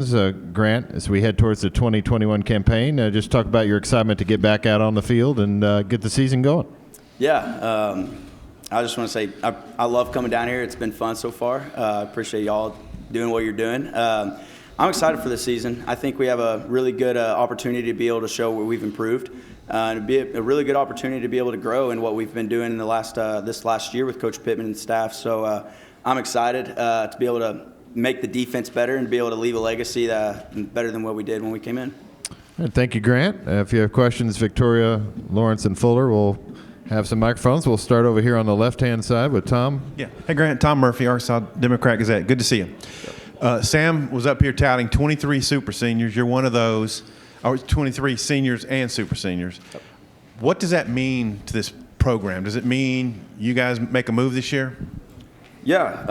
Grant, as we head towards the 2021 campaign, just talk about your excitement to get back out on the field and get the season going. Yeah, I just want to say I love coming down here. It's been fun so far. I appreciate y'all doing what you're doing. I'm excited for this season. I think we have a really good opportunity to be able to show where we've improved. And it'd be a really good opportunity to be able to grow in what we've been doing in the this last year with Coach Pittman and staff. So I'm excited to be able to make the defense better and be able to leave a legacy better than what we did when we came in. And thank you, Grant. If you have questions, Victoria, Lawrence, and Fuller will have some microphones. We'll start over here on the left-hand side with Tom. Yeah. Hey, Grant. Tom Murphy, Arkansas Democrat Gazette. Good to see you. Sam was up here touting 23 super seniors. You're one of those. 23 seniors and super seniors. What does that mean to this program? Does it mean you guys make a move this year? Yeah,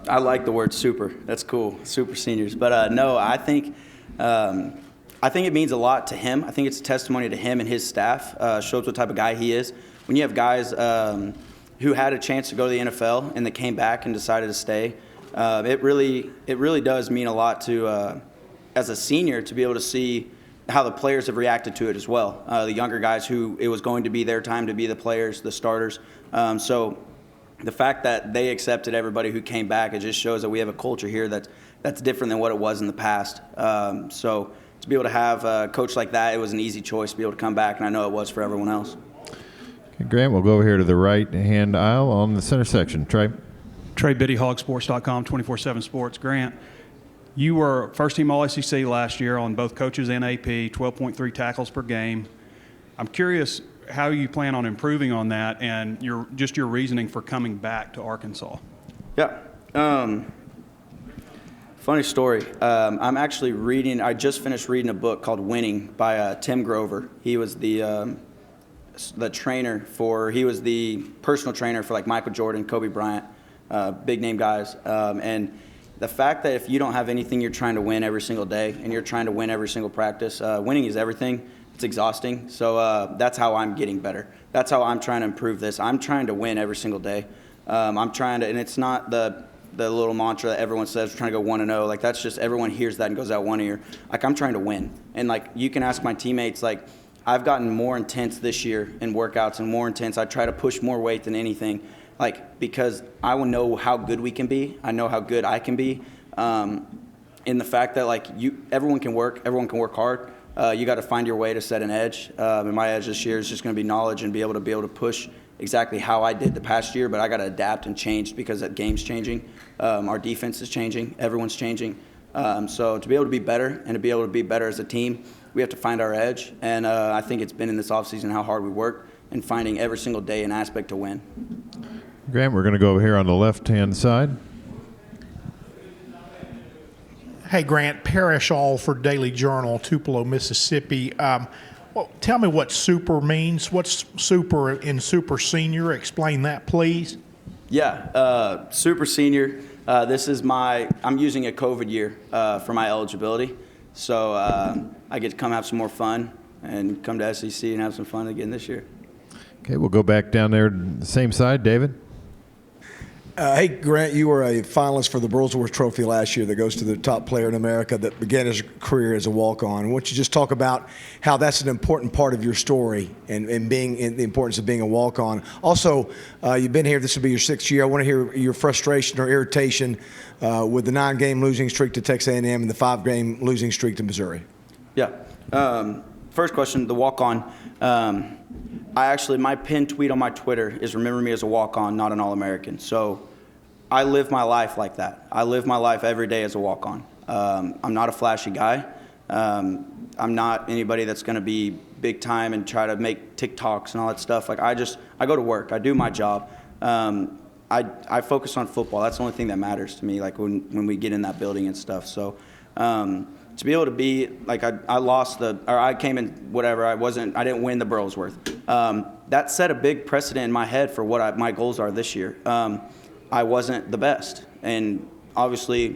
I like the word super. That's cool, super seniors. But no, I think it means a lot to him. I think it's a testimony to him and his staff. Shows what type of guy he is. When you have guys who had a chance to go to the NFL and they came back and decided to stay, it really does mean a lot to as a senior to be able to see how the players have reacted to it as well. The younger guys who it was going to be their time to be the players, the starters. So the fact that they accepted everybody who came back, it just shows that we have a culture here that's different than what it was in the past. So to be able to have a coach like that, it was an easy choice to be able to come back, and I know it was for everyone else. Okay, Grant, we'll go over here to the right-hand aisle on the center section. Trey Biddy, HawgBeat.com, 24/7 Sports. Grant, you were first-team All-SEC last year on both coaches and AP, 12.3 tackles per game. I'm curious how you plan on improving on that and your reasoning for coming back to Arkansas. Yeah. Funny story. I'm actually I just finished reading a book called Winning by Tim Grover. He was the personal trainer for like Michael Jordan, Kobe Bryant, big name guys. And the fact that if you don't have anything you're trying to win every single day and you're trying to win every single practice, winning is everything. It's exhausting. So that's how I'm getting better. That's how I'm trying to improve this. I'm trying to win every single day. I'm trying to, and it's not the little mantra that everyone says, we're trying to go 1-0. Like, that's just, everyone hears that and goes out one ear. Like, I'm trying to win. And, like, you can ask my teammates, like, I've gotten more intense this year in workouts and more intense. I try to push more weight than anything, like, because I will know how good we can be. I know how good I can be. In the fact that, like, everyone can work hard. You got to find your way to set an edge. And my edge this year is just going to be knowledge and be able to push exactly how I did the past year, but I got to adapt and change because that game's changing. Our defense is changing. Everyone's changing. So to be able to be better and to be able to be better as a team, we have to find our edge. And I think it's been in this offseason how hard we work and finding every single day an aspect to win. Grant, we're going to go over here on the left-hand side. Hey, Grant, Parrish All for Daily Journal, Tupelo, Mississippi. Well, tell me what super means. What's super in super senior? Explain that, please. Yeah, super senior. This is I'm using a COVID year for my eligibility. So I get to come have some more fun and come to SEC and have some fun again this year. Okay, we'll go back down there, the same side. David? Hey, Grant, you were a finalist for the Burlsworth Trophy last year that goes to the top player in America that began his career as a walk-on. Why don't you just talk about how that's an important part of your story and the importance of being a walk-on. Also, you've been here, this will be your 6th year. I want to hear your frustration or irritation with the 9-game losing streak to Texas A&M and the 5-game losing streak to Missouri. Yeah. First question, the walk-on. My pinned tweet on my Twitter is remember me as a walk-on, not an All-American. So I live my life like that. I live my life every day as a walk-on. I'm not a flashy guy. I'm not anybody that's going to be big time and try to make TikToks and all that stuff. Like, I go to work. I do my job. I focus on football. That's the only thing that matters to me, like when we get in that building and stuff. So to be able to be like I came in whatever, I didn't win the Burlsworth. That set a big precedent in my head for what my goals are this year. I wasn't the best, and obviously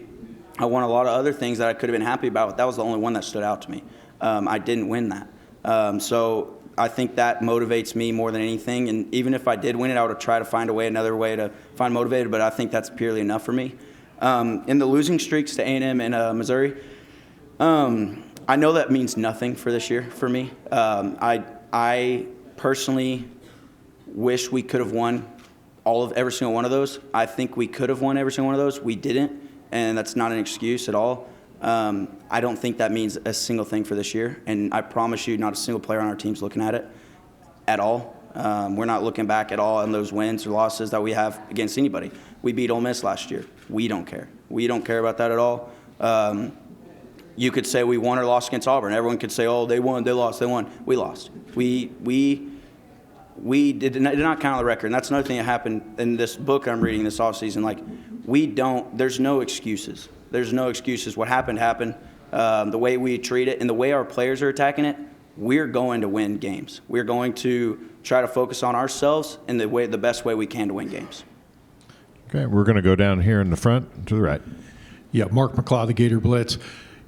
I won a lot of other things that I could have been happy about, but that was the only one that stood out to me. I didn't win that. So I think that motivates me more than anything, and even if I did win it, I would try to find another way to find motivated, but I think that's purely enough for me. In the losing streaks to A&M and Missouri, I know that means nothing for this year for me. I personally wish we could have won every single one of those. I think we could have won every single one of those. We didn't, and that's not an excuse at all. I don't think that means a single thing for this year, and I promise you not a single player on our team's looking at it at all. We're not looking back at all on those wins or losses that we have against anybody. We beat Ole Miss last year. We don't care. We don't care about that at all. You could say we won or lost against Auburn. Everyone could say, oh, they won, they lost, they won. We lost. We did not count on the record. And that's another thing that happened in this book I'm reading this offseason. Like, there's no excuses. There's no excuses. What happened, happened. The way we treat it and the way our players are attacking it, we're going to win games. We're going to try to focus on ourselves in the best way we can to win games. Okay, we're going to go down here in the front to the right. Yeah, Mark McLeod, the Gator Blitz.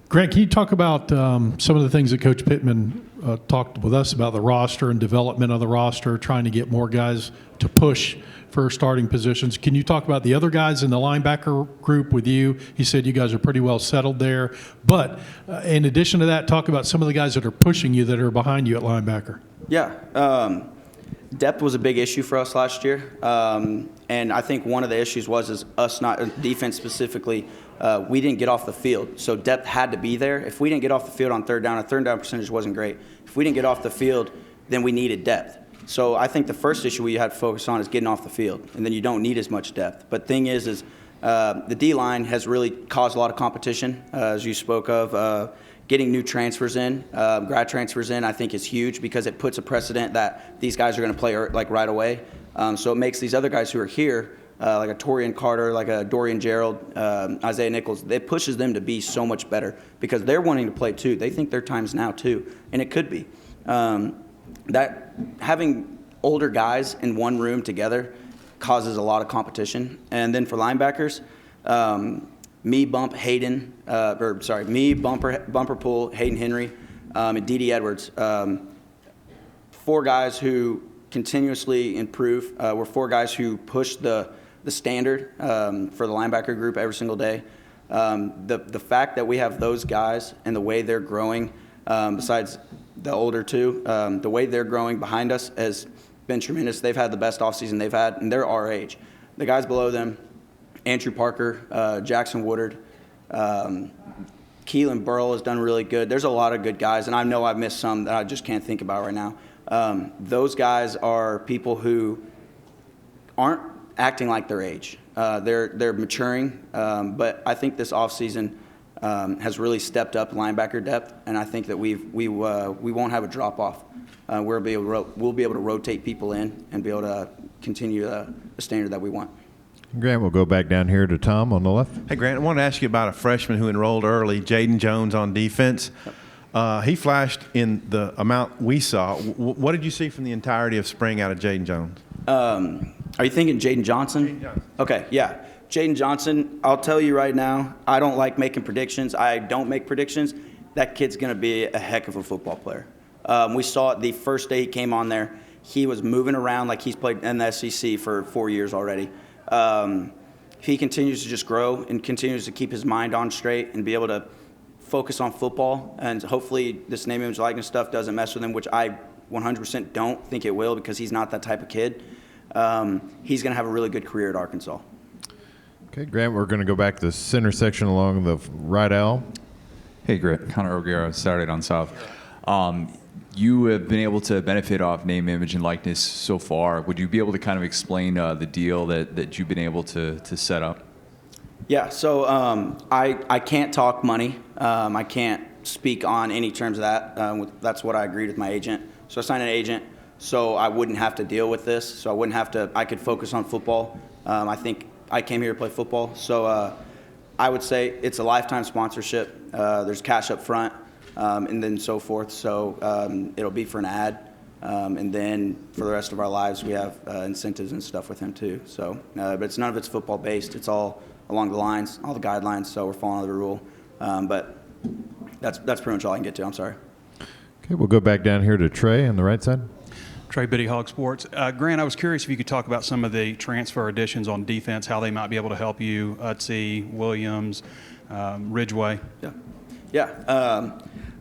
Grant, can you talk about some of the things that Coach Pittman talked with us about the roster and development of the roster, trying to get more guys to push for starting positions? Can you talk about the other guys in the linebacker group with you? He said you guys are pretty well settled there. But in addition to that, talk about some of the guys that are pushing you that are behind you at linebacker. Yeah. Depth was a big issue for us last year. And I think one of the issues was us not, defense specifically, we didn't get off the field. So depth had to be there. If we didn't get off the field on third down, our third down percentage wasn't great. If we didn't get off the field, then we needed depth. So I think the first issue we had to focus on is getting off the field, and then you don't need as much depth. But thing is the D-line has really caused a lot of competition, as you spoke of. Getting new transfers in, grad transfers in, I think is huge because it puts a precedent that these guys are going to play like right away. So it makes these other guys who are here, like a Torian Carter, like a Dorian Gerald, Isaiah Nichols, it pushes them to be so much better because they're wanting to play too. They think their time's now too, and it could be. That having older guys in one room together causes a lot of competition. And then for linebackers, Bumper Pool, Hayden Henry, and D.D. Edwards. 4 guys who continuously improve. We're 4 guys who push the standard for the linebacker group every single day. The fact that we have those guys and the way they're growing, besides the older 2, the way they're growing behind us has been tremendous. They've had the best offseason they've had, and they're our age. The guys below them, Andrew Parker, Jackson Woodard, Keelan Burrell has done really good. There's a lot of good guys, and I know I've missed some that I just can't think about right now. Those guys are people who aren't acting like their age. They're maturing, but I think this offseason has really stepped up linebacker depth, and I think that we won't have a drop off. We'll be able to rotate people in and be able to continue the standard that we want. Grant, we'll go back down here to Tom on the left. Hey, Grant, I wanted to ask you about a freshman who enrolled early, Jaden Jones on defense. He flashed in the amount we saw. What did you see from the entirety of spring out of Jaden Jones? Are you thinking Jaden Johnson? Jaden Johnson. Okay, yeah. Jaden Johnson, I'll tell you right now, I don't like making predictions. I don't make predictions. That kid's going to be a heck of a football player. We saw it the first day he came on there. He was moving around like he's played in the SEC for 4 years already. He continues to just grow and continues to keep his mind on straight and be able to focus on football. And hopefully this name, image, likeness stuff doesn't mess with him, which I 100% don't think it will because he's not that type of kid. He's going to have a really good career at Arkansas. Okay, Grant, we're going to go back to the center section along the right aisle. Hey, Grant. Connor O'Gara, Saturday Down South. You have been able to benefit off name, image, and likeness so far. Would you be able to kind of explain the deal that you've been able to set up? Yeah, so I can't talk money. I can't speak on any terms of that. That's what I agreed with my agent. So I signed an agent so I wouldn't have to deal with this. So I wouldn't have to. I could focus on football. I think I came here to play football. So I would say it's a lifetime sponsorship. There's cash up front. And then so forth. So it'll be for an ad. And then for the rest of our lives, we have incentives and stuff with him too. So, but it's none of it's football based. It's all along the lines, all the guidelines. So we're following the rule. But that's pretty much all I can get to. I'm sorry. Okay, we'll go back down here to Trey on the right side. Trey Biddy, Hog Sports. Grant, I was curious if you could talk about some of the transfer additions on defense, how they might be able to help you, Utsey, Williams, Ridgeway. Yeah. Yeah,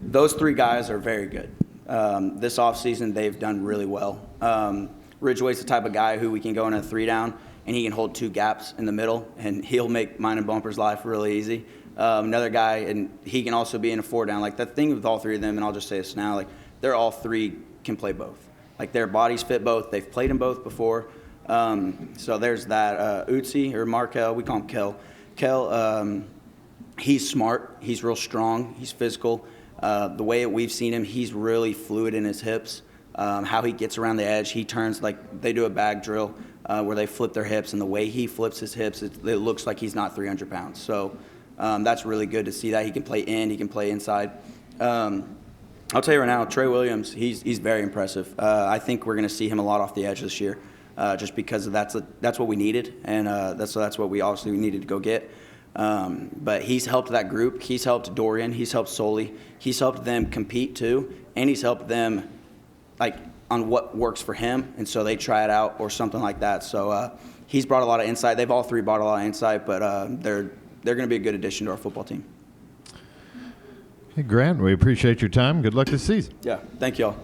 those three guys are very good. This offseason, they've done really well. Ridgeway's the type of guy who we can go in a 3-down, and he can hold 2 gaps in the middle, and he'll make mine and Bumper's life really easy. Another guy, and he can also be in a 4-down. Like, the thing with all three of them, and I'll just say this now, like, they're all three can play both. Like, their bodies fit both. They've played them both before. So there's that. Utsi, or Markel, we call him Kel. Kel, he's smart. He's real strong. He's physical. The way we've seen him, he's really fluid in his hips. How he gets around the edge, he turns like they do a bag drill where they flip their hips, and the way he flips his hips, it looks like he's not 300 pounds. So that's really good to see that. He can play in, he can play inside. I'll tell you right now, Trey Williams, he's very impressive. I think we're going to see him a lot off the edge this year, just because that's what we needed, and that's what we obviously needed to go get. But he's helped that group. He's helped Dorian. He's helped Soli. He's helped them compete too, and he's helped them like on what works for him, and so they try it out or something like that. So he's brought a lot of insight. They've all three brought a lot of insight, but they're going to be a good addition to our football team. Hey, Grant, we appreciate your time. Good luck this season. Yeah, thank y'all.